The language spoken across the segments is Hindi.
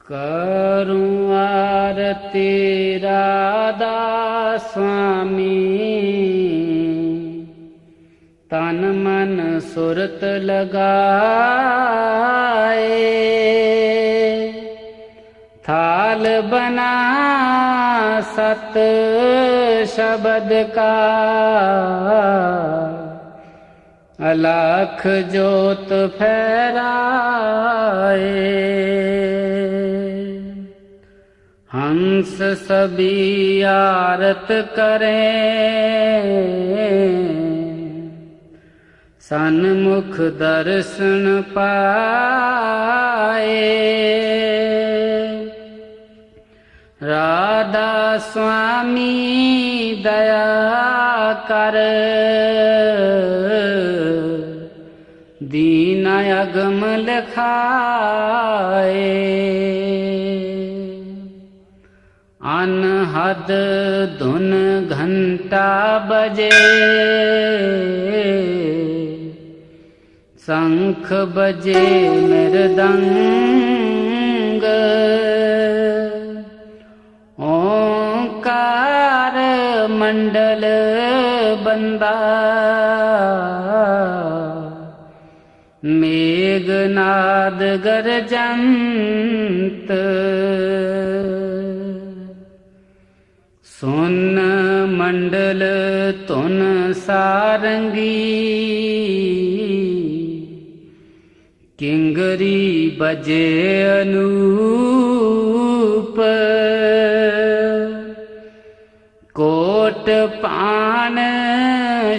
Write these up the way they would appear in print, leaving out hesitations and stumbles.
करूं आरती राधा स्वामी, तन मन सुरत लगाए। थाल बना सत शब्द का, अलख जोत फहराए। हंस सभी आरत करें, सन्मुख दर्शन पाए। राधा स्वामी दया कर, दीन अगम लिखाए। अनहद धुन घंटा बजे, शंख बजे मृदंग। ओंकार मंडल बंदा, मेघनाद गरजंत। सुन मंडल तुन सारंगी, किंगरी बजे अनूप। कोट पान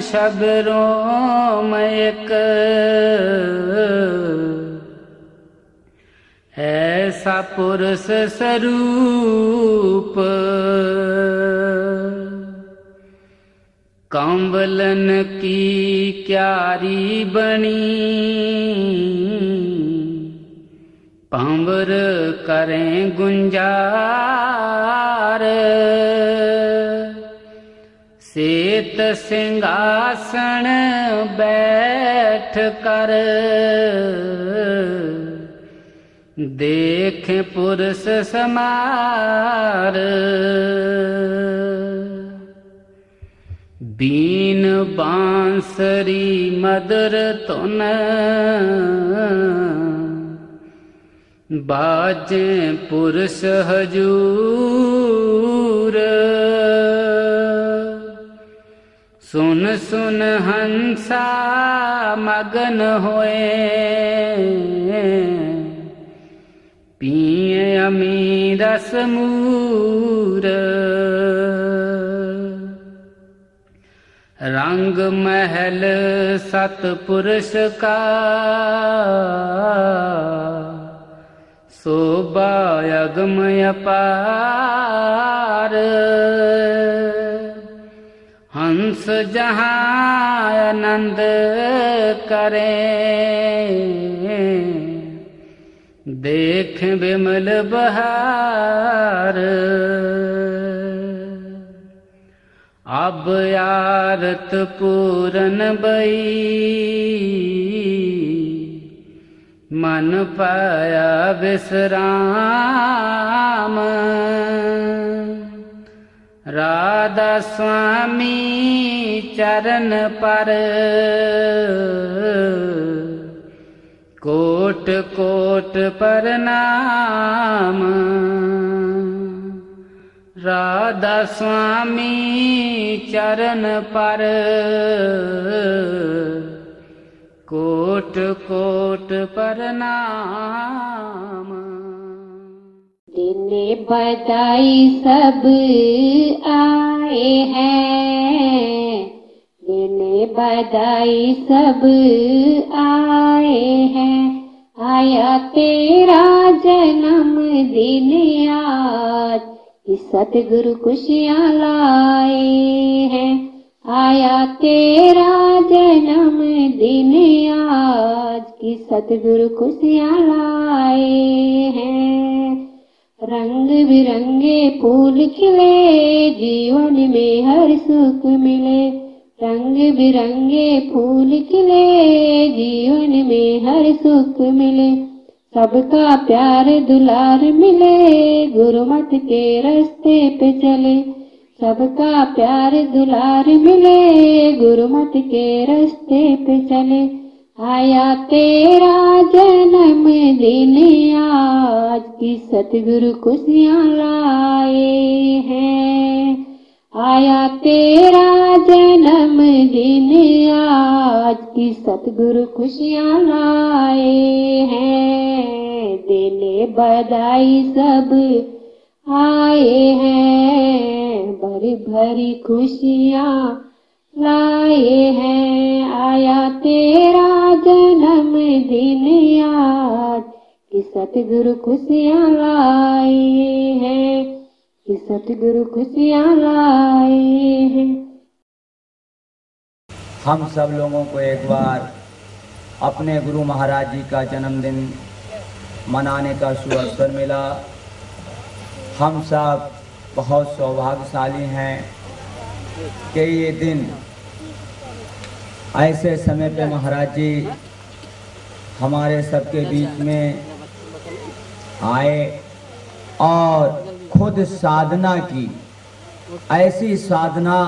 शबरों मयक, ऐसा पुरुष स्वरूप। कंबलन की क्यारी बनी, पंवर करें गुंजार। सेत सिंहासन बैठ कर, देखें पुरुष समार। बीन बांसुरी मधुर धुन, बाजे पुरुष हजूर। सुन सुन हंसा मगन होए, पिए अमी रस मूर। रंग महल सतपुरुष का, शोभा अगम अपार। हंस जहाँ आनंद करें, देख विमल बहार। अब आरत पूरन बई, मन पाया विश्राम। राधा स्वामी चरण पर, कोट कोट प्रणाम। राधा स्वामी चरण पर, कोट कोट प्रणाम। देने बधाई सब आए हैं, देने बधाई सब आए हैं। आया तेरा जन्म दिन आज, कि सतगुरु खुशियाँ लाए हैं। आया तेरा जन्म दिन आज, कि सतगुरु खुशियाँ लाए हैं। रंग बिरंगे फूल खिले, जीवन में हर सुख मिले। रंग बिरंगे फूल खिले, जीवन में हर सुख मिले। सबका प्यार दुलार मिले, गुरुमत के रास्ते पे चले। सबका प्यार दुलार मिले, गुरुमत के रास्ते पे चले। आया तेरा जन्म दिन आज की सतगुरु खुशियाँ लाए हैं। आया तेरा जन्म दिन आज की सतगुरु खुशियाँ लाए हैं। देने बधाई सब आए हैं, भरी भरी खुशियाँ लाए हैं। आया तेरा जन्म दिन आज कि सतगुरु खुशियाँ लाए हैं, कि सतगुरु खुशियाँ लाए हैं। हम सब लोगों को एक बार अपने गुरु महाराज जी का जन्मदिन मनाने का सुअवसर मिला। हम सब बहुत सौभाग्यशाली हैं कि ये दिन ऐसे समय पे महाराज जी हमारे सबके बीच में आए और खुद साधना की। ऐसी साधना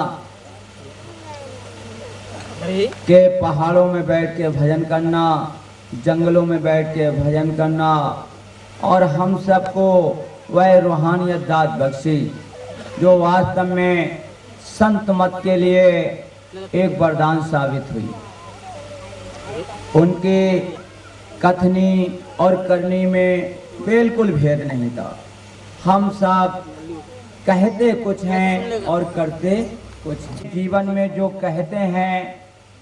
के पहाड़ों में बैठ के भजन करना, जंगलों में बैठ के भजन करना और हम सबको वह रूहानियत दात बख्शी जो वास्तव में संत मत के लिए एक वरदान साबित हुई। उनके कथनी और करनी में बिल्कुल भेद नहीं था। हम सब कहते कुछ हैं और करते कुछ। जीवन में जो कहते हैं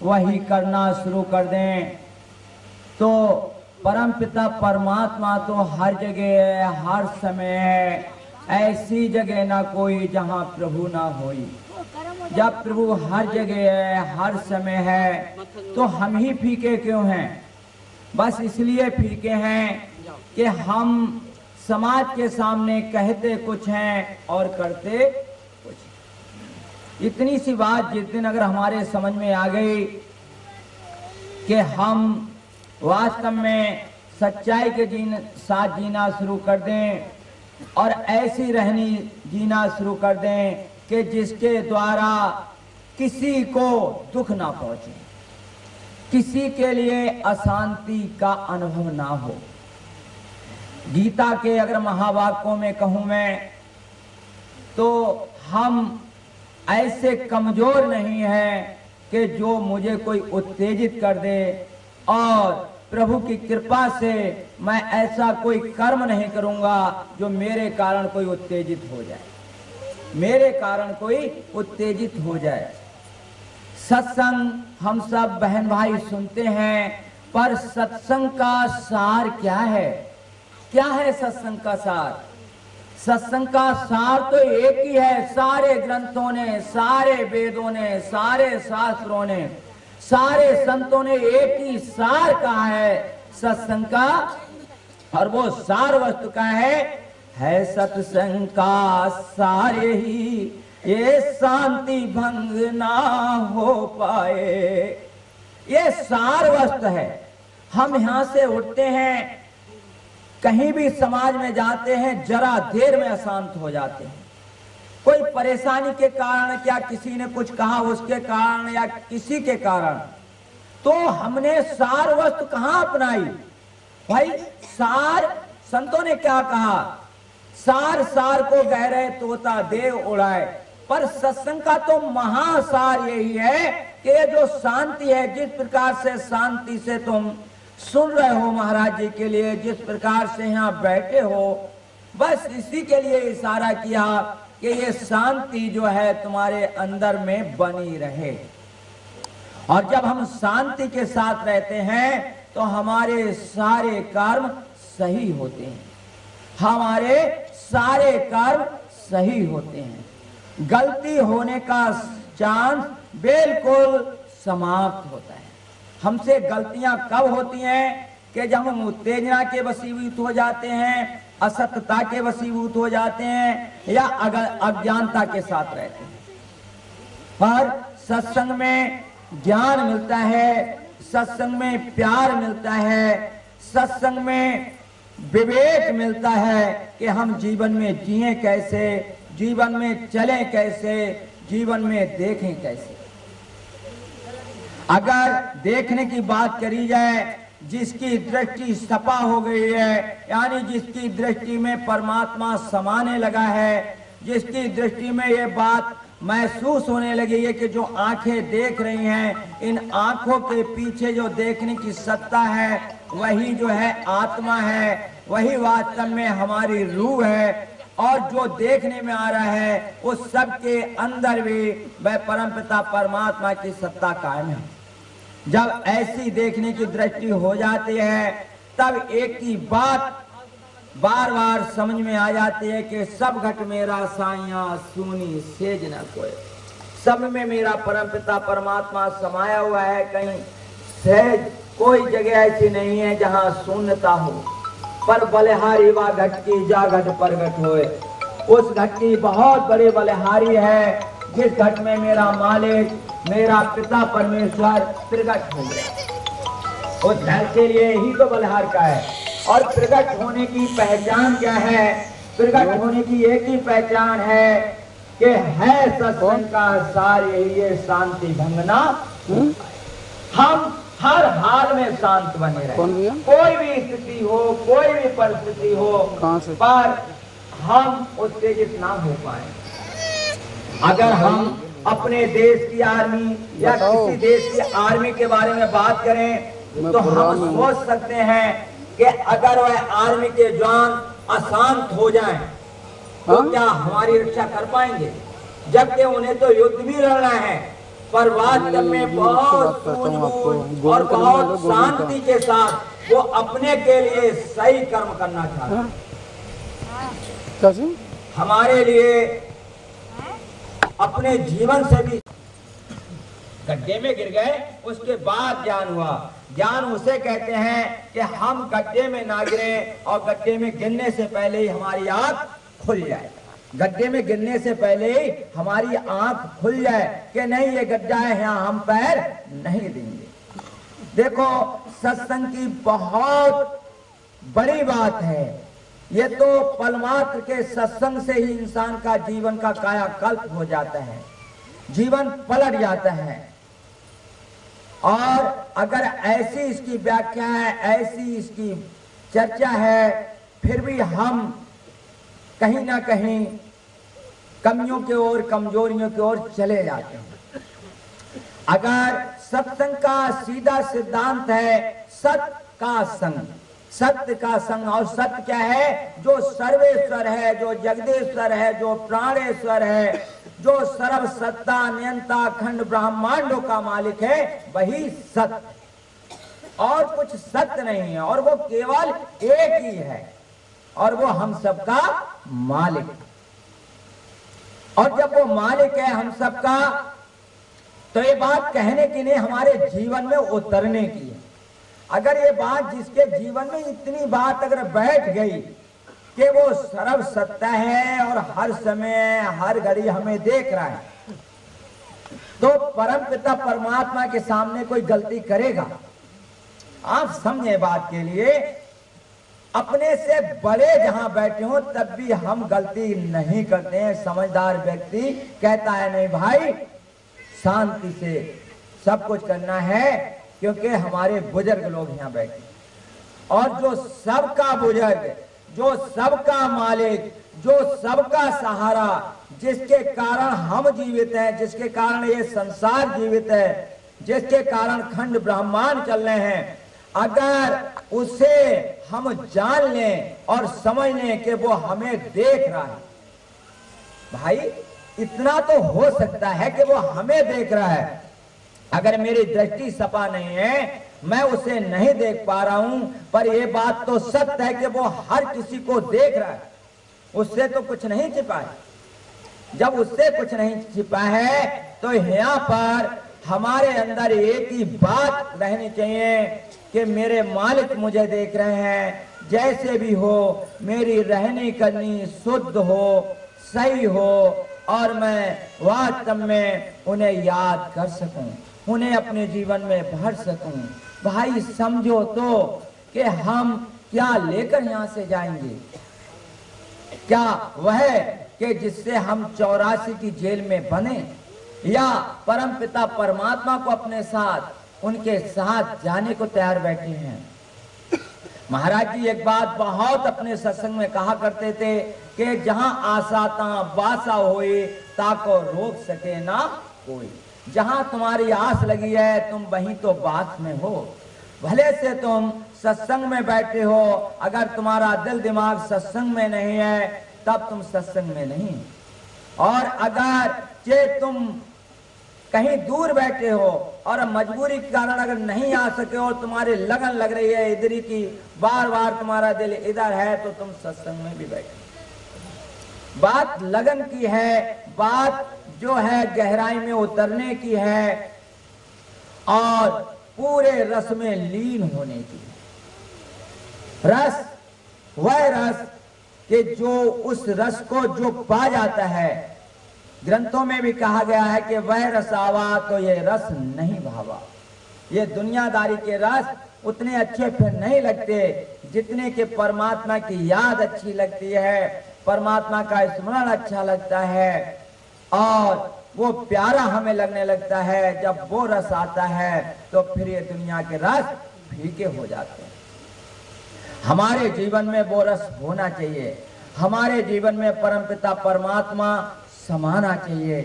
वही करना शुरू कर दें तो परमपिता परमात्मा तो हर जगह है, हर समय है। ऐसी जगह ना कोई जहाँ प्रभु ना होई। जब प्रभु हर जगह है, हर समय है, तो हम ही फीके क्यों हैं? बस इसलिए फीके हैं कि हम समाज के सामने कहते कुछ हैं और करते कुछ। इतनी सी बात जिस दिन अगर हमारे समझ में आ गई कि हम वास्तव में सच्चाई के साथ जीना शुरू कर दें और ऐसी रहनी जीना शुरू कर दें कि जिसके द्वारा किसी को दुख ना पहुंचे, किसी के लिए अशांति का अनुभव ना हो। गीता के अगर महावाक्यों में कहूं मैं तो हम ऐसे कमजोर नहीं हैं कि जो मुझे कोई उत्तेजित कर दे और प्रभु की कृपा से मैं ऐसा कोई कर्म नहीं करूंगा जो मेरे कारण कोई उत्तेजित हो जाए, मेरे कारण कोई उत्तेजित हो जाए। सत्संग हम सब बहन भाई सुनते हैं, पर सत्संग का सार क्या है? क्या है सत्संग का सार? सत्संग का सार तो एक ही है। सारे ग्रंथों ने, सारे वेदों ने, सारे शास्त्रों ने, सारे संतों ने एक ही सार कहा है सत्संग का, और वो सार वस्तु का है सत्संग का सार ही ये शांति भंग ना हो पाए। ये सार वस्तु है। हम यहाँ से उठते हैं, कहीं भी समाज में जाते हैं, जरा देर में अशांत हो जाते हैं। कोई परेशानी के कारण, क्या किसी ने कुछ कहा उसके कारण, या किसी के कारण, तो हमने सार वस्तु कहाँ अपनाई? भाई सार, संतों ने क्या कहा? सार सार को गहरे तोता देव उड़ाए। पर सत्संग का तो महासार यही है कि ये जो शांति है, जिस प्रकार से शांति से तुम सुन रहे हो महाराज जी के लिए, जिस प्रकार से यहाँ बैठे हो, बस इसी के लिए इशारा किया कि ये शांति जो है तुम्हारे अंदर में बनी रहे। और जब हम शांति के साथ रहते हैं तो हमारे सारे कर्म सही होते हैं, हमारे सारे कर्म सही होते हैं। गलती होने का चांस बिल्कुल समाप्त होता है। हमसे गलतियां कब होती हैं? कि जब हम उत्तेजना के वशीभूत हो जाते हैं, असत्यता के वशीभूत हो जाते हैं, या अज्ञानता के साथ रहते हैं। पर सत्संग में ज्ञान मिलता है, सत्संग में प्यार मिलता है, सत्संग में विवेक मिलता है कि हम जीवन में जिए कैसे, जीवन में चले कैसे, जीवन में देखें कैसे। अगर देखने की बात करी जाए, जिसकी दृष्टि सपा हो गई है, यानी जिसकी दृष्टि में परमात्मा समाने लगा है, जिसकी दृष्टि में ये बात महसूस होने लगी है कि जो आंखें देख रही हैं, इन आंखों के पीछे जो देखने की सत्ता है वही जो है आत्मा है, वही वास्तव में हमारी रूह है, और जो देखने में आ रहा है उस सब के अंदर भी वह परमपिता परमात्मा की सत्ता कायम है। जब ऐसी देखने की दृष्टि हो जाती है तब एक ही बात बार बार समझ में आ जाती है कि सब घट मेरा साइया सुनी सेज न कोई, सब में मेरा परमपिता परमात्मा समाया हुआ है। कहीं सहज कोई जगह ऐसी नहीं है जहां शून्यता हो, पर बलिहारी वा घट की जा घट प्रगट होए। उस घट की बहुत बड़ी बलिहारी है जिस घट में मेरा मालिक, मेरा पिता परमेश्वर प्रगट हो गया। उस घर के लिए ही तो बलिहार का है। और प्रगट होने की पहचान क्या है? प्रगट होने की एक ही पहचान है कि है सत्संग का सार यही है, शांति भंगना। हम हर हाल में शांत बने रहे, कोई भी स्थिति हो, कोई भी परिस्थिति हो, पर हम उत्तेजित ना हो पाए। अगर हम अपने देश की आर्मी या किसी देश की आर्मी के बारे में बात करें तो हम सोच सकते हैं कि अगर वह आर्मी के जवान अशांत हो जाएं तो क्या हमारी रक्षा कर पाएंगे? जबकि उन्हें तो युद्ध भी लड़ना है, पर वास्तव में बहुत सूझबूझ और बहुत शांति के साथ वो अपने के लिए सही कर्म करना चाहते हैं। हमारे लिए अपने जीवन से भी गड्ढे में गिर गए, उसके बाद ज्ञान हुआ। ज्ञान उसे कहते हैं कि हम गड्ढे में ना गिरे और गड्ढे में गिरने से पहले ही हमारी आंख खुल जाए। गड्ढे में गिरने से पहले ही हमारी आंख खुल जाए कि नहीं ये गड्ढा है, यहाँ हम पैर नहीं देंगे। देखो, सत्संग की बहुत बड़ी बात है। ये तो पलमात्र के सत्संग से ही इंसान का जीवन का कायाकल्प हो जाता है, जीवन पलट जाता है। और अगर ऐसी इसकी व्याख्या है, ऐसी इसकी चर्चा है, फिर भी हम कहीं ना कहीं कमियों की ओर, कमजोरियों की ओर चले जाते हैं। अगर सत्संग का सीधा सिद्धांत है सत्य का संग, सत्य का संग, और सत्य क्या है? जो सर्वेश्वर है, जो जगदेश्वर है, जो प्राणेश्वर है, जो सर्व सत्ता नियंता अखंड ब्रह्मांडों का मालिक है, वही सत्य, और कुछ सत्य नहीं है। और वो केवल एक ही है, और वो हम सबका मालिक। और जब वो मालिक है हम सबका, तो ये बात कहने की नहीं, हमारे जीवन में उतरने की है। अगर ये बात जिसके जीवन में इतनी बात अगर बैठ गई कि वो सर्व सत्ता है और हर समय हर घड़ी हमें देख रहा है, तो परम पिता परमात्मा के सामने कोई गलती करेगा? आप समझे बात के लिए, अपने से बड़े जहां बैठे हो तब भी हम गलती नहीं करते हैं। समझदार व्यक्ति कहता है नहीं भाई, शांति से सब कुछ करना है, क्योंकि हमारे बुजुर्ग लोग यहाँ बैठे, और जो सबका बुजुर्ग, जो सबका मालिक, जो सबका सहारा, जिसके कारण हम जीवित हैं, जिसके कारण ये संसार जीवित है, जिसके कारण खंड ब्रह्मांड चल रहे हैं, अगर उसे हम जान लें और समझ लें कि वो हमें देख रहा है, भाई इतना तो हो सकता है कि वो हमें देख रहा है। अगर मेरी दृष्टि सपा नहीं है, मैं उसे नहीं देख पा रहा हूं, पर यह बात तो सत्य है कि वो हर किसी को देख रहा है, उससे तो कुछ नहीं छिपा है। जब उससे कुछ नहीं छिपा है तो यहाँ पर हमारे अंदर एक ही बात रहनी चाहिए कि मेरे मालिक मुझे देख रहे हैं, जैसे भी हो मेरी रहनी करनी शुद्ध हो, सही हो, और मैं वास्तव में उन्हें याद कर सकूं, उन्हें अपने जीवन में भर सकूं। भाई समझो तो कि हम क्या लेकर यहां से जाएंगे? क्या वह कि जिससे हम 84 की जेल में बने, या परमपिता परमात्मा को अपने साथ उनके साथ जाने को तैयार बैठे हैं? महाराज जी एक बात बहुत अपने सत्संग में कहा करते थे कि जहां आशा ता बासा होए, ताको रोक सके ना कोई। जहां तुम्हारी आस लगी है तुम वहीं तो बात में हो। भले से तुम सत्संग में बैठे हो, अगर तुम्हारा दिल दिमाग सत्संग में नहीं है तब तुम सत्संग में नहीं। और अगर जे तुम कहीं दूर बैठे हो और मजबूरी के कारण अगर नहीं आ सके और तुम्हारी लगन लग रही है इधर ही की, बार बार तुम्हारा दिल इधर है, तो तुम सत्संग में भी बैठे। बात लगन की है, बात जो है गहराई में उतरने की है और पूरे रस में लीन होने की। रस वह रस कि जो उस रस को जो पा जाता है, ग्रंथों में भी कहा गया है कि वह रस आवा तो ये रस नहीं भावा। ये दुनियादारी के रस उतने अच्छे फिर नहीं लगते जितने कि परमात्मा की याद अच्छी लगती है, परमात्मा का स्मरण अच्छा लगता है और वो प्यारा हमें लगने लगता है। जब वो रस आता है तो फिर ये दुनिया के रस फीके हो जाते हैं। हमारे जीवन में वो रस होना चाहिए। हमारे जीवन में परमपिता परमात्मा समाना चाहिए।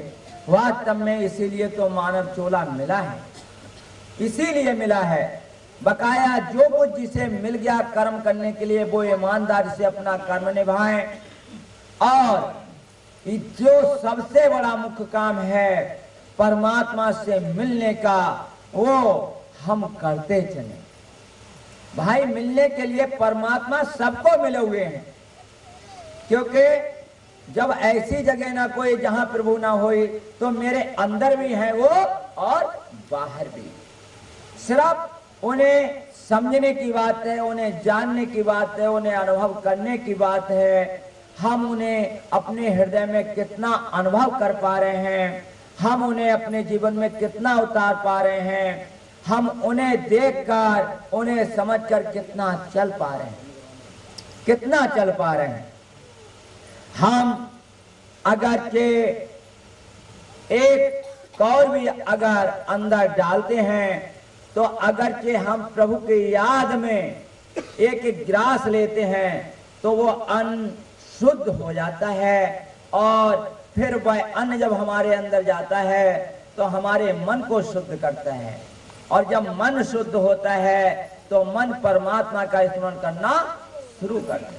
वास्तव में इसीलिए तो मानव चोला मिला है, इसीलिए मिला है। बकाया जो कुछ जिसे मिल गया कर्म करने के लिए वो ईमानदारी से अपना कर्म निभाएं, और जो सबसे बड़ा मुख्य काम है परमात्मा से मिलने का, वो हम करते चले। भाई मिलने के लिए परमात्मा सबको मिले हुए हैं, क्योंकि जब ऐसी जगह ना कोई जहां प्रभु ना होई तो मेरे अंदर भी है वो और बाहर भी। सिर्फ उन्हें समझने की बात है, उन्हें जानने की बात है, उन्हें अनुभव करने की बात है। हम उन्हें अपने हृदय में कितना अनुभव कर पा रहे हैं, हम उन्हें अपने जीवन में कितना उतार पा रहे हैं, हम उन्हें देखकर उन्हें समझकर कितना चल पा रहे हैं, कितना चल पा रहे हैं। हम अगर के एक कौर भी अगर अंदर डालते हैं तो अगर के हम प्रभु की याद में एक एक ग्रास लेते हैं तो वो अन्न शुद्ध हो जाता है, और फिर वह अन्न जब हमारे अंदर जाता है तो हमारे मन को शुद्ध करता है, और जब मन शुद्ध होता है तो मन परमात्मा का स्मरण करना शुरू कर देता है।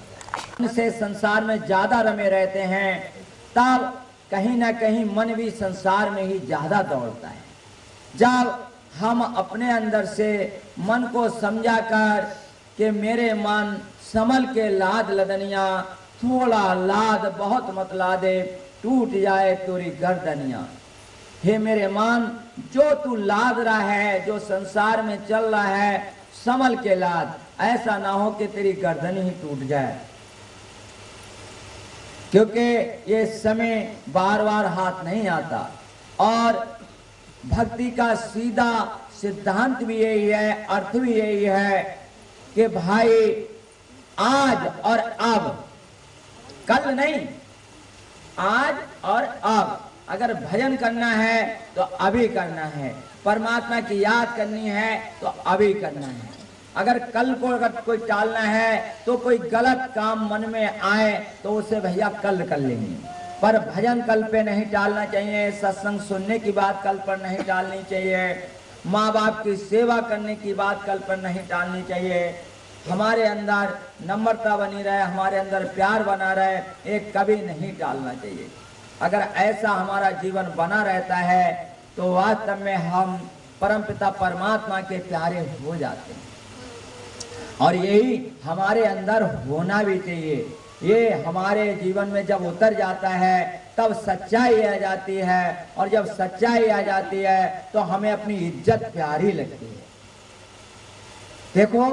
से संसार में ज्यादा रमे रहते हैं तब कहीं ना कहीं मन भी संसार में ही ज्यादा दौड़ता है। जब हम अपने अंदर से मन को समझा कर कि मेरे मन संभल के लाद लदनिया, थोड़ा लाद बहुत मत लादे, टूट जाए तोरी गर्दनिया। हे मेरे मन, जो तू लाद रहा है, जो संसार में चल रहा है, संभल के लाद, ऐसा ना हो कि तेरी गर्दन ही टूट जाए, क्योंकि ये समय बार बार हाथ नहीं आता। और भक्ति का सीधा सिद्धांत भी यही है, अर्थ भी यही है कि भाई आज और अब, कल नहीं, आज और अब। अगर भजन करना है तो अभी करना है, परमात्मा की याद करनी है तो अभी करना है। अगर कल को अगर कोई टालना है तो कोई गलत काम मन में आए तो उसे भैया कल कर लेंगे, पर भजन कल पे नहीं टालना चाहिए। सत्संग सुनने की बात कल पर नहीं टालनी चाहिए। माँ बाप की सेवा करने की बात कल पर नहीं टालनी चाहिए। हमारे अंदर नम्रता बनी रहे, हमारे अंदर प्यार बना रहे, एक कभी नहीं टालना चाहिए। अगर ऐसा हमारा जीवन बना रहता है तो वास्तव में हम परमपिता परमात्मा के प्यारे हो जाते हैं, और यही हमारे अंदर होना भी चाहिए। ये हमारे जीवन में जब उतर जाता है तब सच्चाई आ जाती है, और जब सच्चाई आ जाती है तो हमें अपनी इज्जत प्यारी लगती है। देखो,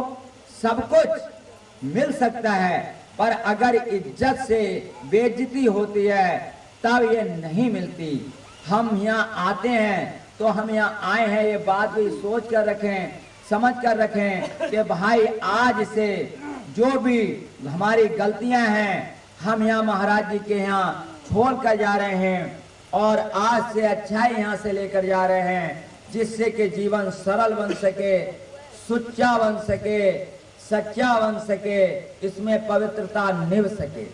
सब कुछ मिल सकता है, पर अगर इज्जत से बेइज्जती होती है तब ये नहीं मिलती। हम यहाँ आते हैं तो हम यहाँ आए हैं, ये बात भी सोच कर रखें, समझ कर रखें कि भाई आज से जो भी हमारी गलतियां हैं हम यहाँ महाराज जी के यहाँ छोड़ कर जा रहे हैं और आज से अच्छाई यहाँ से लेकर जा रहे हैं, जिससे कि जीवन सरल बन सके, सुच्चा बन सके, सच्चा बन सके, इसमें पवित्रता निभ सके,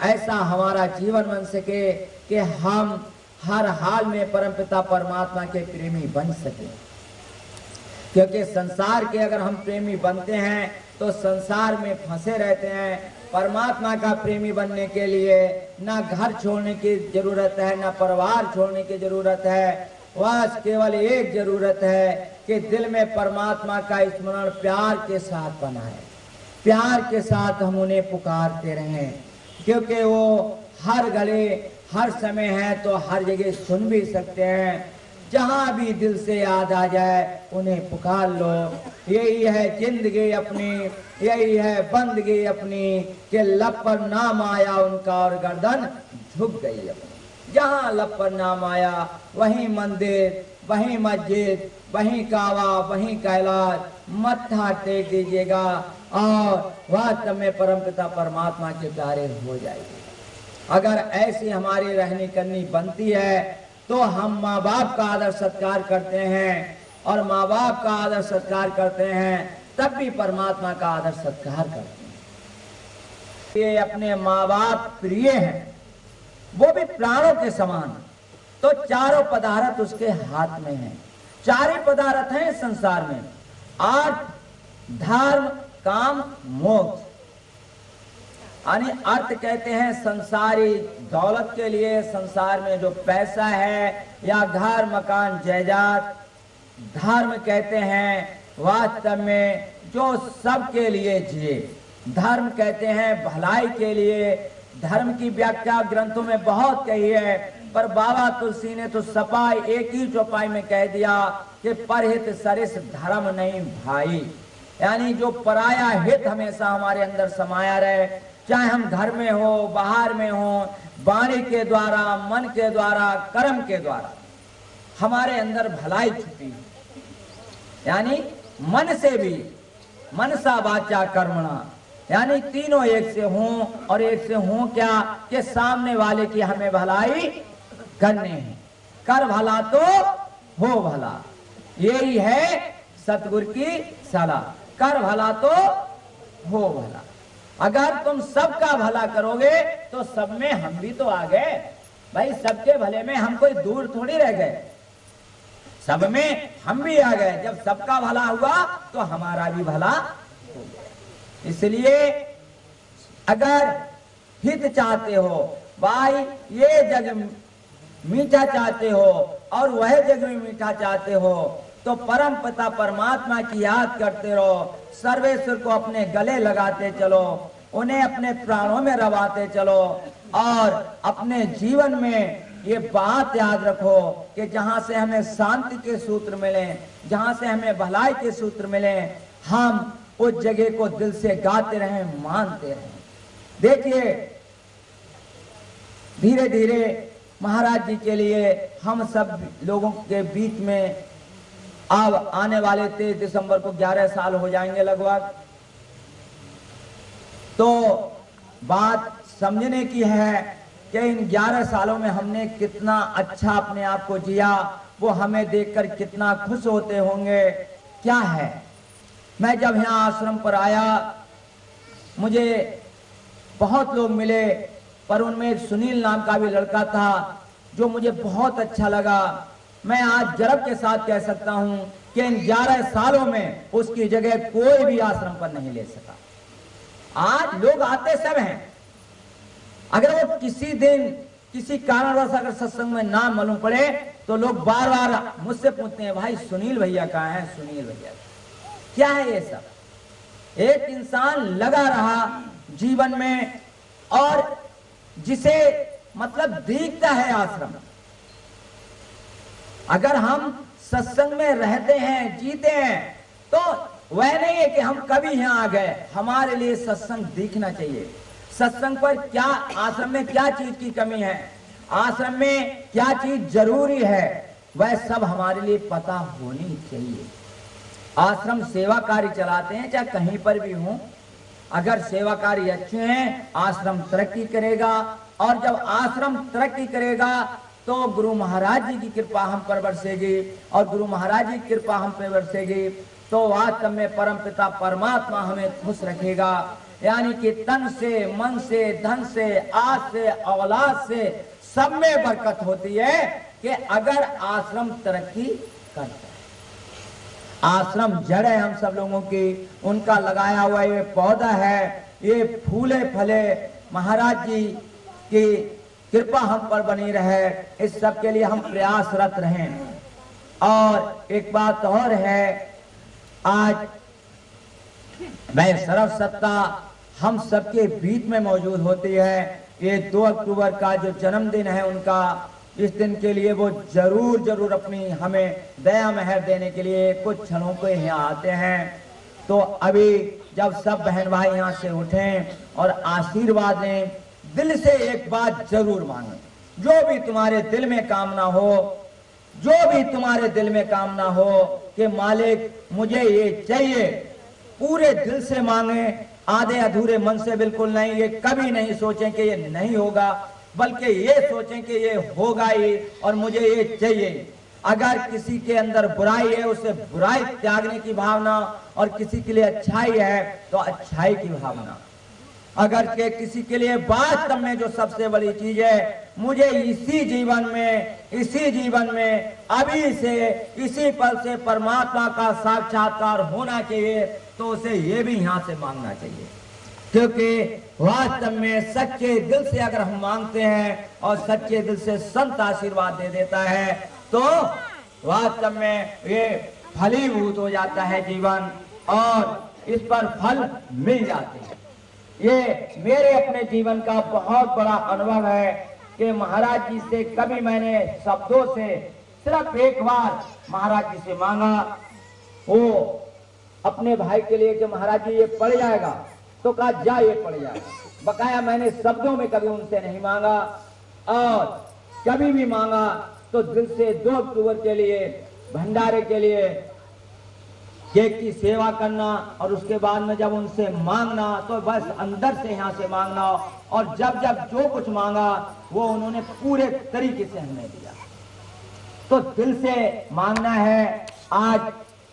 ऐसा हमारा जीवन बन सके कि हम हर हाल में परमपिता परमात्मा के प्रेमी बन सके। क्योंकि संसार के अगर हम प्रेमी बनते हैं तो संसार में फंसे रहते हैं। परमात्मा का प्रेमी बनने के लिए ना घर छोड़ने की जरूरत है, ना परिवार छोड़ने की जरूरत है, बस केवल एक जरूरत है कि दिल में परमात्मा का स्मरण प्यार के साथ बनाए, प्यार के साथ हम उन्हें पुकारते रहें, क्योंकि वो हर घड़ी हर समय है तो हर जगह सुन भी सकते हैं। जहां भी दिल से याद आ जाए उन्हें पुकार लो। यही है जिंदगी अपनी, यही है बंदगी अपनी, कि लब पर नाम आया उनका और गर्दन झुक गई अपनी। जहां लब पर नाम आया वहीं मंदिर, वहीं मस्जिद, वहीं कावा, वहीं कैलाश, मत्था टेक दीजिएगा और वास्तव में परमपिता परमात्मा के प्यारे हो जाएगी। अगर ऐसी हमारी रहनी करनी बनती है तो हम माँ बाप का आदर सत्कार करते हैं, और माँ बाप का आदर सत्कार करते हैं तब भी परमात्मा का आदर सत्कार करते हैं। ये अपने माँ बाप प्रिय हैं, वो भी प्राणों के समान, तो चारों पदार्थ उसके हाथ में हैं। चार ही पदार्थ हैं संसार में, अर्थ, धर्म, काम, मोक्ष। यानी अर्थ कहते हैं संसारी दौलत के लिए, संसार में जो पैसा है या घर मकान जायदाद। धर्म कहते हैं वास्तव में जो सबके लिए जिए। धर्म कहते हैं भलाई के लिए। धर्म की व्याख्या ग्रंथों में बहुत कही है, पर बाबा तुलसी ने तो सपाई एक ही चौपाई में कह दिया कि परहित सरिस धर्म नहीं भाई। यानी जो पराया हित हमेशा हमारे अंदर समाया रहे, चाहे हम घर में हो, बाहर में हो, वाणी के द्वारा, मन के द्वारा, कर्म के द्वारा हमारे अंदर भलाई छुपी। यानी मन से भी, मनसा वाचा कर्मणा, यानी तीनों एक से हों। और एक से हों क्या कि सामने वाले की हमें भलाई करने हैं। कर भला तो हो भला, यही है सतगुरु की सलाह। कर भला तो हो भला। अगर तुम सबका भला करोगे तो सब में हम भी तो आ गए भाई। सबके भले में हम कोई दूर थोड़ी रह गए, सब में हम भी आ गए। जब सबका भला हुआ तो हमारा भी भला हो गया। इसलिए अगर हित चाहते हो भाई, ये जग मीठा चाहते हो और वह जग में मीठा चाहते हो, तो परम पिता परमात्मा की याद करते रहो। सर्वेश्वर को अपने गले लगाते चलो, उन्हें अपने प्राणों में रवाते चलो, और अपने जीवन में ये बात याद रखो कि जहां से हमें शांति के सूत्र मिले, जहां से हमें भलाई के सूत्र मिले, हम उस जगह को दिल से गाते रहें, मानते रहें। देखिए धीरे धीरे महाराज जी के लिए हम सब लोगों के बीच में अब आने वाले 23 दिसंबर को 11 साल हो जाएंगे लगभग। तो बात समझने की है कि इन 11 सालों में हमने कितना अच्छा अपने आप को जिया, वो हमें देखकर कितना खुश होते होंगे। क्या है, मैं जब यहाँ आश्रम पर आया मुझे बहुत लोग मिले, पर उनमें एक सुनील नाम का भी लड़का था जो मुझे बहुत अच्छा लगा। मैं आज गर्व के साथ कह सकता हूं कि इन 11 सालों में उसकी जगह कोई भी आश्रम पर नहीं ले सका। आज लोग आते सब हैं, अगर वो किसी दिन किसी कारणवश अगर सत्संग में नाम मालूम पड़े तो लोग बार बार मुझसे पूछते हैं, भाई सुनील भैया कहाँ हैं, सुनील भैया। क्या है ये सब? एक इंसान लगा रहा जीवन में और जिसे मतलब दिखता है आश्रम। अगर हम सत्संग में रहते हैं, जीते हैं, तो वह नहीं है कि हम कभी यहाँ आ गए। हमारे लिए सत्संग दिखना चाहिए। सत्संग पर क्या, आश्रम में क्या चीज की कमी है, आश्रम में क्या चीज जरूरी है, वह सब हमारे लिए पता होनी चाहिए। आश्रम सेवा कार्य चलाते हैं चाहे कहीं पर भी हो, अगर सेवा कार्य अच्छे हैं, आश्रम तरक्की करेगा, और जब आश्रम तरक्की करेगा तो गुरु महाराज जी की कृपा हम पर बरसेगी, और गुरु महाराज जी की कृपा हम पर बरसेगी तो वास्तव में परम पिता परमात्मा हमें खुश रखेगा। यानी कि तन से, मन से, धन से, आज से, औलाद से सब में बरकत होती है कि अगर आश्रम तरक्की करता है। आश्रम जड़ है हम सब लोगों की, उनका लगाया हुआ ये पौधा है, ये फूले फले महाराज जी की कृपा हम पर बनी रहे, इस सब के लिए हम प्रयासरत रहें। और एक बात और है, आज मैं सर्वसत्ता हम सबके बीच में मौजूद होती है। ये 2 अक्टूबर का जो जन्मदिन है उनका, इस दिन के लिए वो जरूर अपनी हमें दया मेहर देने के लिए कुछ क्षणों को यहाँ आते हैं। तो अभी जब सब बहन भाई यहाँ से उठें और आशीर्वाद लें, दिल से एक बात जरूर मांगे, जो भी तुम्हारे दिल में कामना हो, जो भी तुम्हारे दिल में कामना हो कि मालिक मुझे ये चाहिए, पूरे दिल से मांगे, आधे अधूरे मन से बिल्कुल नहीं। ये कभी नहीं सोचें कि ये नहीं होगा, बल्कि ये सोचें कि ये होगा ही और मुझे ये चाहिए। अगर किसी के अंदर बुराई है, उसे बुराई त्यागने की भावना, और किसी के लिए अच्छाई है तो अच्छाई की भावना। अगर के किसी के लिए वास्तव में जो सबसे बड़ी चीज है, मुझे इसी जीवन में अभी से, इसी पल से परमात्मा का साक्षात्कार होना चाहिए, तो उसे ये भी यहाँ से मांगना चाहिए। क्योंकि वास्तव में सच्चे दिल से अगर हम मांगते हैं और सच्चे दिल से संत आशीर्वाद दे देता है, तो वास्तव में ये फलीभूत हो जाता है जीवन, और इस पर फल मिल जाते हैं। ये मेरे अपने जीवन का बहुत बड़ा अनुभव है कि महाराज जी से कभी मैंने शब्दों से सिर्फ एक बार महाराज जी से मांगा, वो अपने भाई के लिए कि महाराज जी ये पड़ जाएगा, तो कहा जा ये पड़ जाएगा। बकाया मैंने शब्दों में कभी उनसे नहीं मांगा, और कभी भी मांगा तो दिल से 2 अक्टूबर के लिए, भंडारे के लिए, केक की सेवा करना, और उसके बाद में जब उनसे मांगना तो बस अंदर से यहाँ से मांगना, और जब जब जो कुछ मांगा वो उन्होंने पूरे तरीके से हमें दिया। तो दिल से मांगना है। आज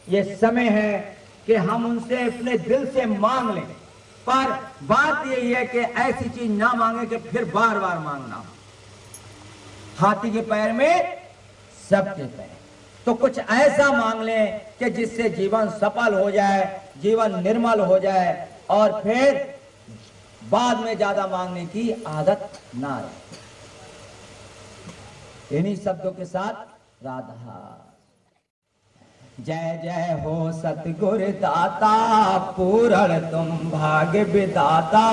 ये समय है कि हम उनसे अपने दिल से मांग लें, पर बात यही है कि ऐसी चीज ना मांगे कि फिर बार बार मांगना। हाथी के पैर में सबके पैर, तो कुछ ऐसा मांग लें कि जिससे जीवन सफल हो जाए, जीवन निर्मल हो जाए, और फिर बाद में ज्यादा मांगने की आदत ना रहे। इन्हीं शब्दों के साथ राधा। जय जय हो सतगुरु दाता, पूर्ण तुम भाग्य विदाता,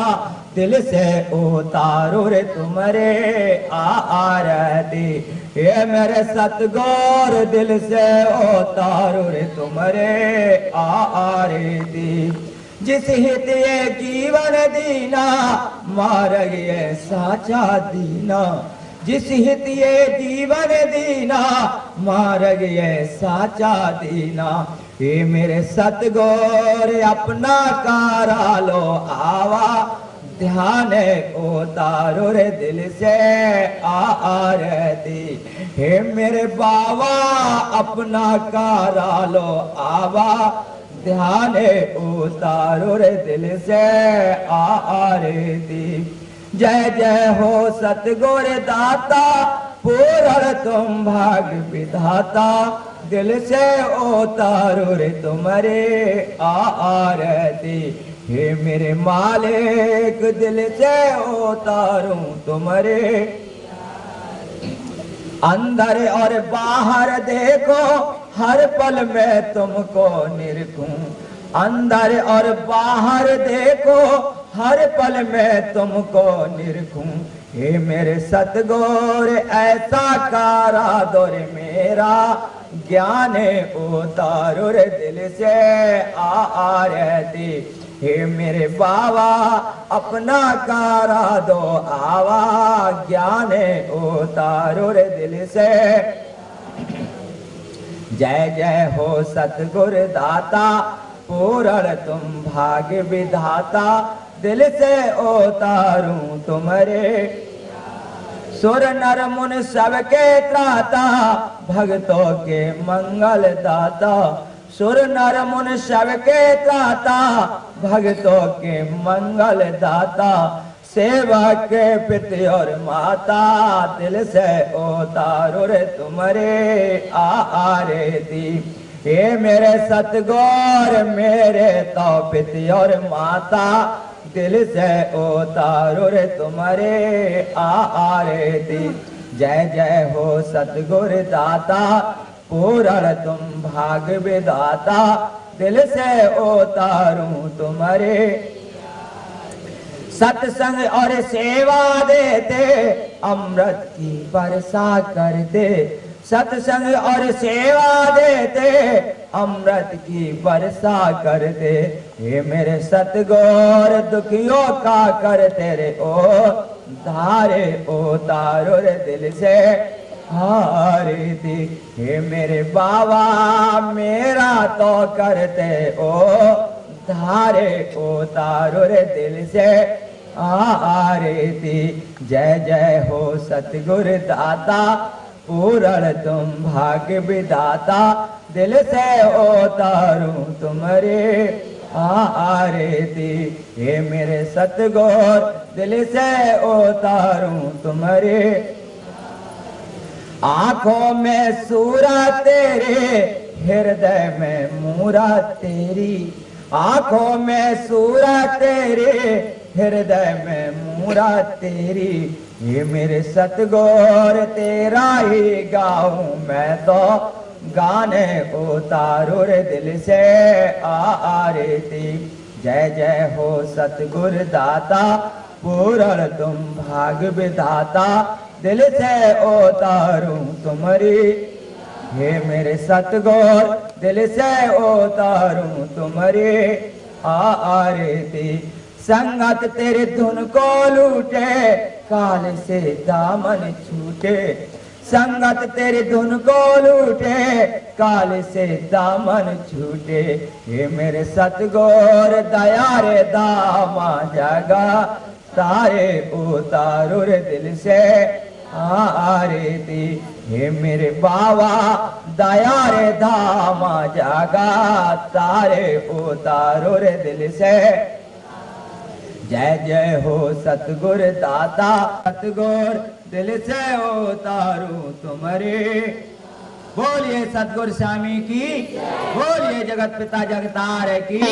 दिल से उतारो रे तुमरे आरती। ये मेरे सतगुरु दिल से उतारो रे तुमरे आरती। जिस हित ये जीवन दीना, मार्ग ये साचा दीना। जिस हित ये जीवन दीना, मार्ग ये साचा दीना। ये मेरे सतगुरु अपना कारा लो आवा, ध्यान उतारो रे दिल से आरती। हे मेरे बाबा अपना कारा लो आवा, ध्यान उतारो रे दिल से आरती। जय जय हो सतगुरु दाता, पूर्ण तुम भाग्य विधाता, दिल से उतारो रे तुम्हारे आरती। हे मेरे मालिक दिल से उतारूं तुम्हारे, अंदर और बाहर देखो हर पल में तुमको निरखूं। अंदर और बाहर देखो हर पल में तुमको निरखूं। हे मेरे सतगुरु ऐसा कारा दो रे मेरा, ज्ञान उतारो रे दिल से आरती। हे मेरे बाबा अपना कारा दो आवा, ज्ञान उतारो रे दिल से। जय जय हो सतगुरु दाता, पूर्ण तुम भाग्य विधाता, दिल से उतारूं तुम्हारे। सुर नर मुनि सबके त्राता, भक्तों के मंगल दाता। सुर नर मुनि सबके त्राता, भक्तों के मंगल दाता। सेवा के पिता और माता, दिल से उतारो रे तुम्हारे आरती। हे मेरे सतगुर मेरे तो पिता और माता, दिल से उतारो रे तुम्हारे आरती। जय जय हो सतगुर दाता, पूर्ण तुम भाग्य विधाता, दिल से उतारूं तुम्हारे। सत्संग और सेवा देते, अमृत की वर्षा करते। सत्संग और सेवा देते, अमृत की वर्षा करते। हे मेरे सतगुर दुखियों का करते रे ओ धारे, उतारो रे दिल से आरती। हे मेरे बाबा मेरा तो करते ओ धारे, उतारो रे दिल से आरती। जय जय हो सतगुर दाता, पूर्ण तुम भाग्य विधाता, दिल से उतारूं तुम्हारे आरती। हे मेरे सतगुर दिल से उतारूं तुम्हारे। आंखों में सूरा तेरे, हृदय में मूरा तेरी। आंखों में सूरा तेरे, हृदय में मूरा तेरी। ये मेरे सतगुर तेरा ही गाऊं मैं तो, गाने उतारो रे दिल से आरती। जय जय हो सतगुर दाता, पूर्ण तुम भाग्य विधाता, दिल से उतारूं तुम्हारी। हे मेरे सतगुर दिल से उतारूं तुम्हारी आरती। संगत तेरे धुन को लूटे, काल से दामन छूटे। संगत तेरे धुन को लूटे, काल से दामन छूटे। हे मेरे सतगुर दया रे दामा जगा, तारे उतारो रे दिल से आरती। हे मेरे बाबा दया रे धामा जागा, तारे उतारो रे दिल से। जय जय हो सतगुर दाता, सतगुर दिल से उतारूं तुम्हारे। बोलिए सतगुर स्वामी की, बोलिए जगत पिता जगतार की।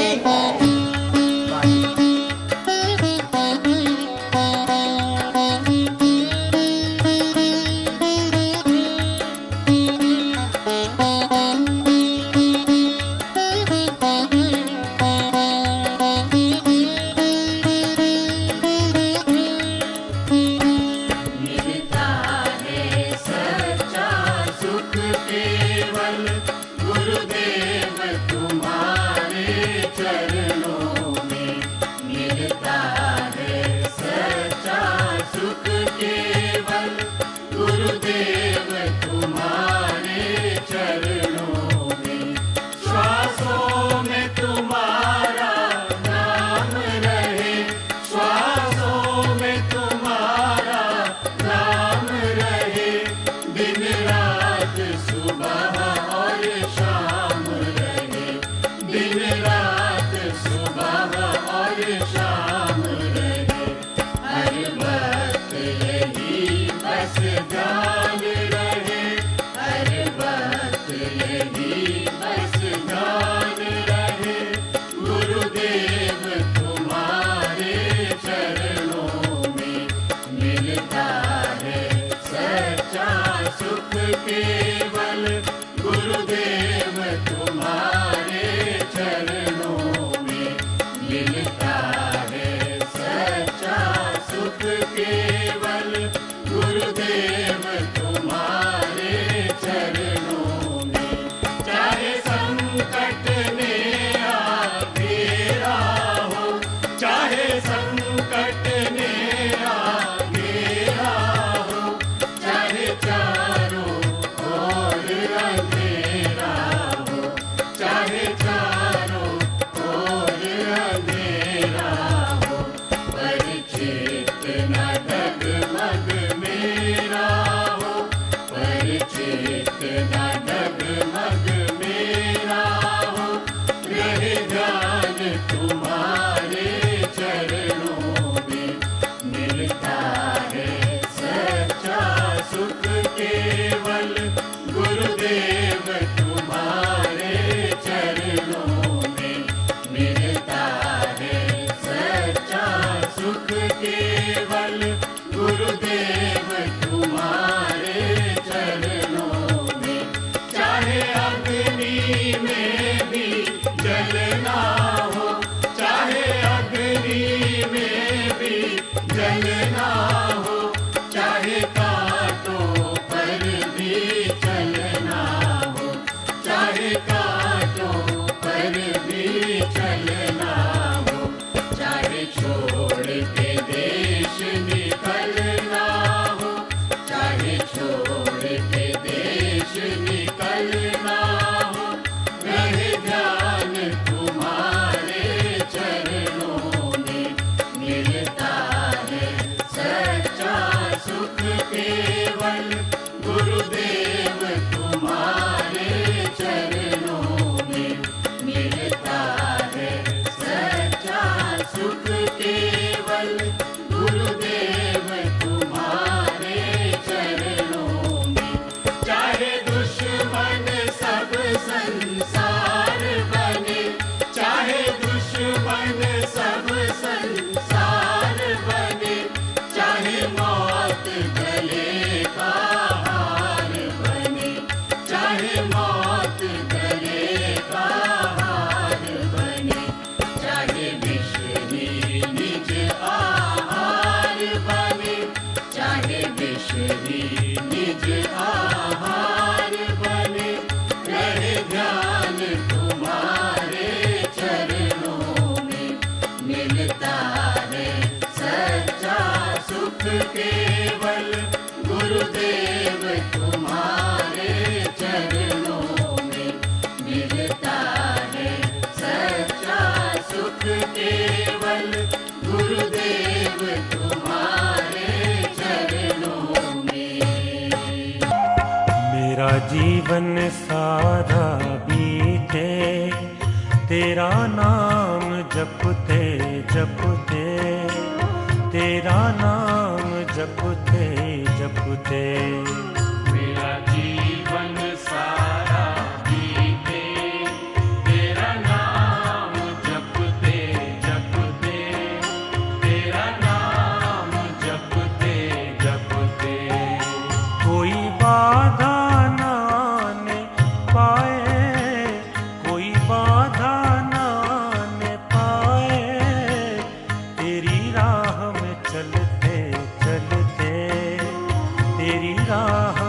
शाम रहे, हर वक्त ये जीवन सारा बीते तेरा नाम जपते जपते, तेरा नाम जपते जपते। मेरा जीवन सारा बीते तेरा नाम जपते जपते, तेरा नाम जपते जपते। कोई बाधा तेरी राह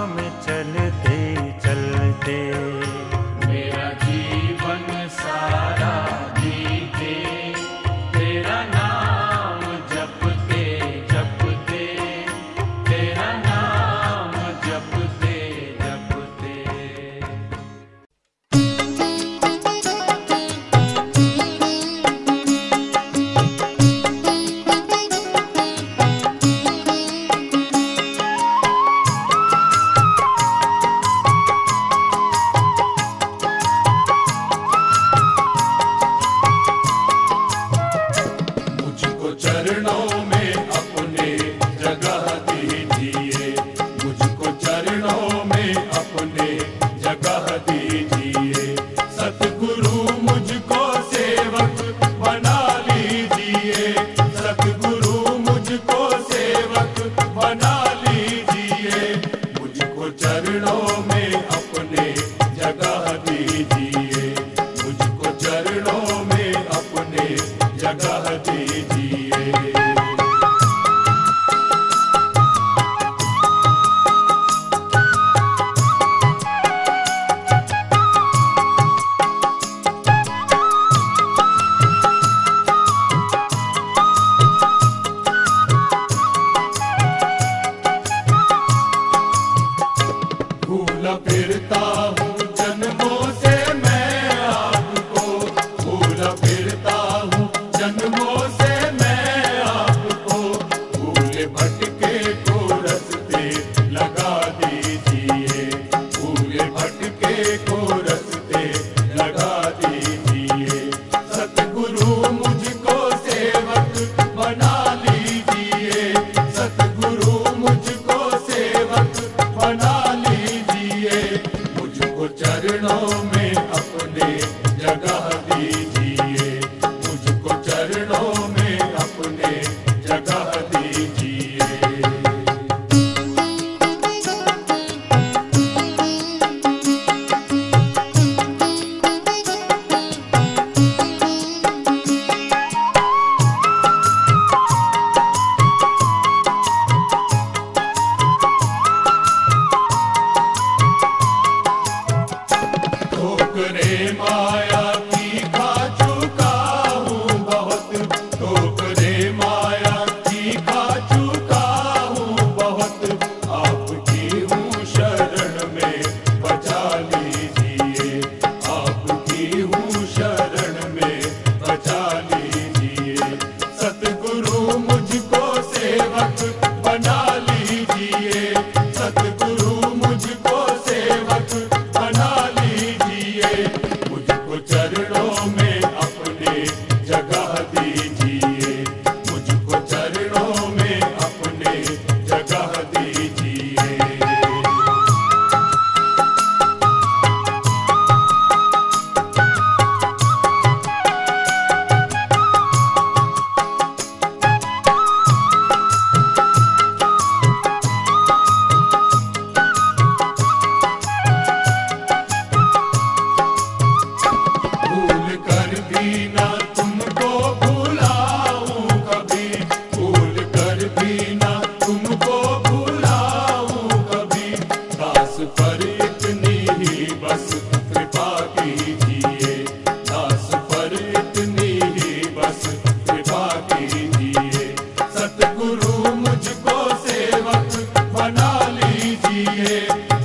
मुझको सेवक बना लीजिए,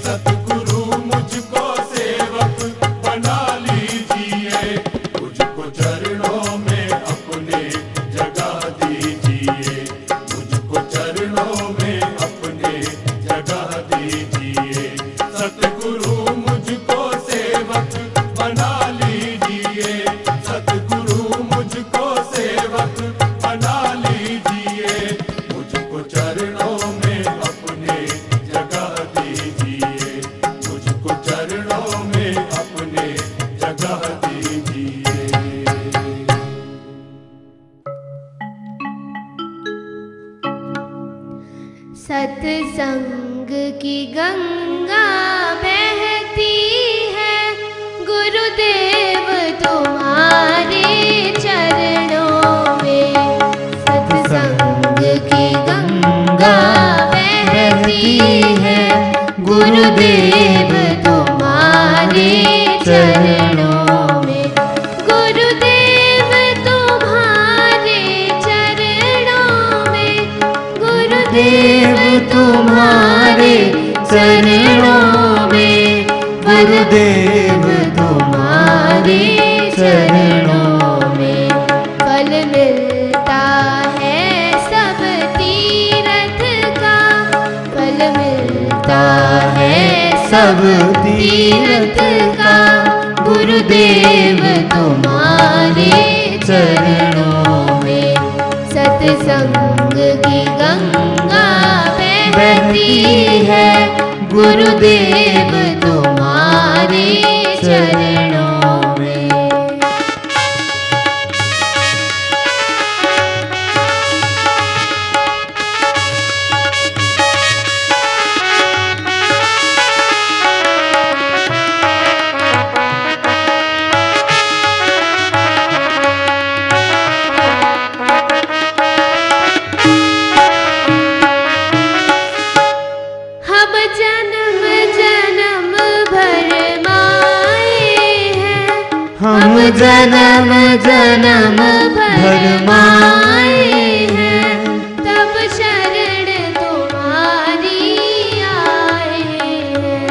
सतगुरु मुझको सेवक बना लीजिए, मुझको चरणों में अपने जगा दीजिए, मुझको चरणों में अपने जगा दीजिए, सतगुरु मुझको सेवक बना लीजिए, सतगुरु मुझको सेवक बना लीजिए, मुझको चरणों में अपने जगा दीजिए, मुझको चरणों में अपने जगा दीजिए। सत्संग की गंगा बहती है, गुरुदेव तुम्हारे चरणों में। सत्संग की गंगा बहती है, गुरुदेव तुम्हारे चरणों में। गुरुदेव तुम्हारे चरणों में, गुरुदेव तुम्हारे चरणों में, गुरुदेव तुम्हारे चरणों में। फल मिलता है सब तीरथ का, फल मिलता है सब तीरथ का, गुरुदेव तुम्हारे चरणों में। सत्संग की गंगा बहती है, गुरुदेव तुम्हारे चरणों में। हम जन्म जन्म भर माए हैं, हम जन्म जन्म भर माए हैं, तब शरण तुम्हारी आए हैं।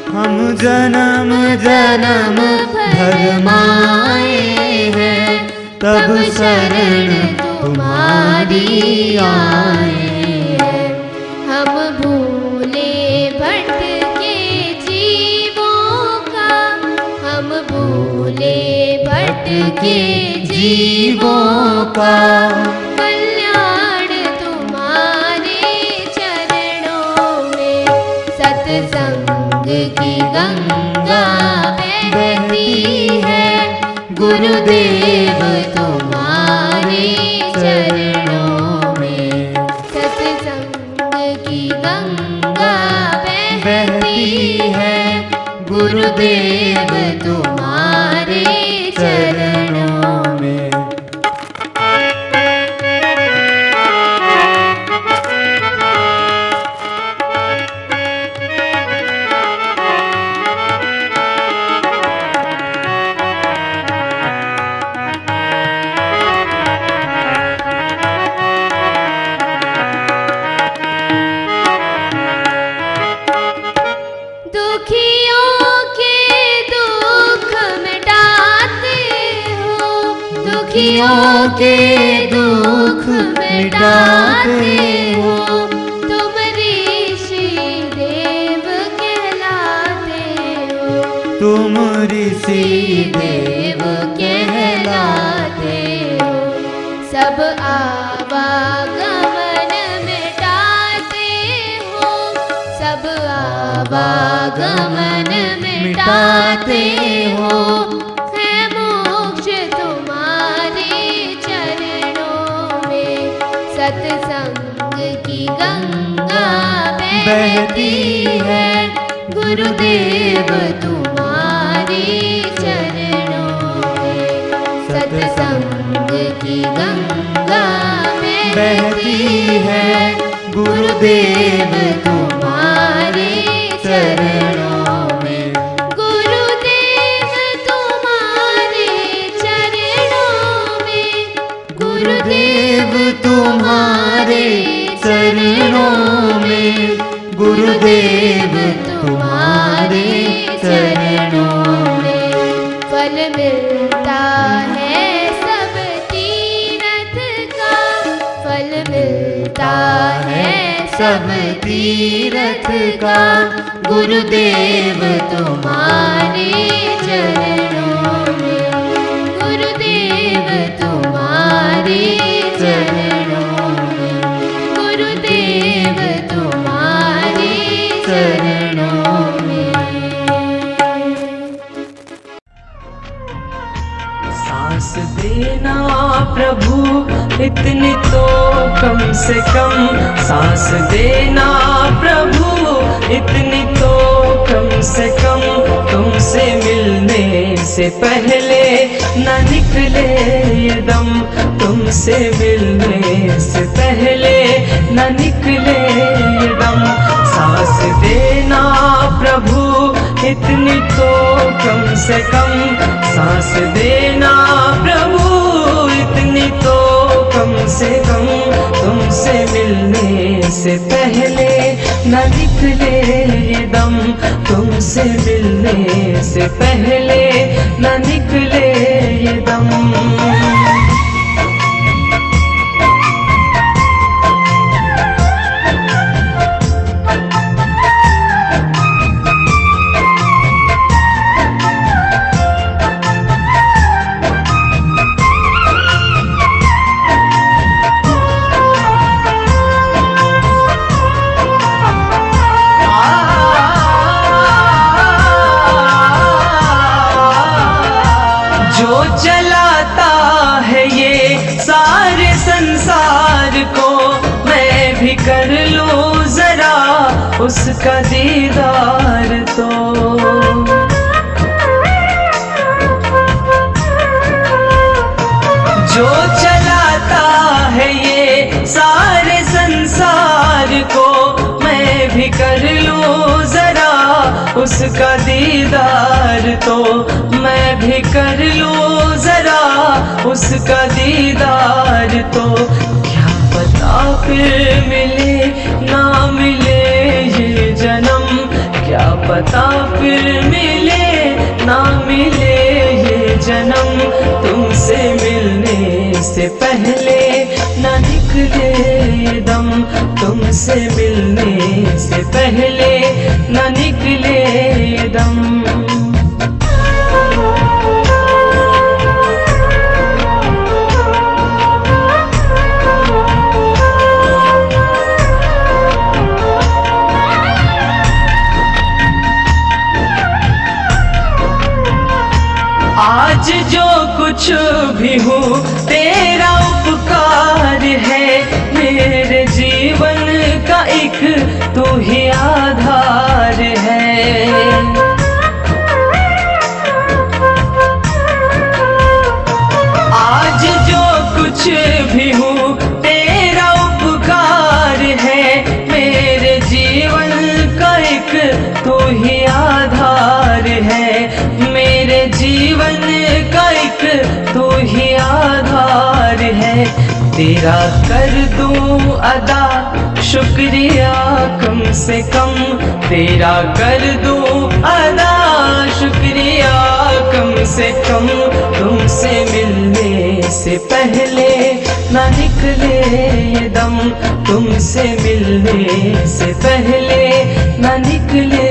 हम जन्म जन्म भर माए हैं, तब शरण तुम्हारी आए हैं। हम भूले भटके जीवों का, हम भूले भटके जीवों का, कल्याण तुम्हारे चरणों में। सत्संग की गंगा बहती है, गुरुदेव तुम्हारे चरणों में। सत्संग की गंगा बहती है, गुरुदेव तुम्हारे चरणों में। दुखियों के दुख मिटाते हो, दुखियों के दुख मिटाते हो, तुम ऋषि देव कहलाते हो, तुम ऋषि देव कहलाते हो। सब आवागमन मिटाते हो, सब आवागमन मिटाते हो, है मोक्ष तुम्हारे चरणों में। सत्संग की गंगा बहती है, गुरुदेव तुम्हारे चरणों में। सत्संग की गंगा बहती है, गुरुदेव तुम्हारे चरणों में। गुरुदेव तुम्हारे चरणों में, गुरुदेव तुम्हारे चरणों गुरुदेव तुम्हारे चरणों में। फल मिलता है सब तीरथ का, फल मिलता है सब तीरथ का, गुरुदेव तुम्हारे चरणों में, गुरुदेव तुम्हारे चरणों में, गुरुदेव तुम्हारे चरणों में। सांस देना प्रभु इतनी तो कम से कम, सांस देना प्रभु इतनी तो कम से कम, तुमसे मिलने से पहले न निकले ये दम, तुमसे मिलने से पहले न निकले ये दम। सांस देना प्रभु इतनी तो कम से कम, सांस देना प्रभु इतनी तो कम से कम, तुमसे मिलने से पहले न निकले ये दम, तुमसे मिलने से पहले न निकले ये दम। कर लूं जरा उसका दीदार तो, जो चलाता है ये सारे संसार को, मैं भी कर लूं जरा उसका दीदार तो, मैं भी कर लूं जरा उसका दीदार तो। पता फिर मिले ना मिले ये जन्म, क्या पता फिर मिले ना मिले ये जन्म, तुमसे मिलने से पहले ना निकले ये दम, तुमसे मिलने से पहले ना निकले ये दम। आज जो कुछ भी हूँ तेरा उपकार है, मेरे जीवन का एक तू ही आधार है। आज जो कुछ भी हूँ तेरा उपकार है, मेरे जीवन का एक तू ही आधार है, मेरे जीवन का एक तू ही आधार है। तेरा कर दूं अदा शुक्रिया कम से कम, तेरा कर दूं अदा शुक्रिया कम से कम, तुमसे मिलने से पहले ना निकले ये दम, तुमसे मिलने से पहले ना निकले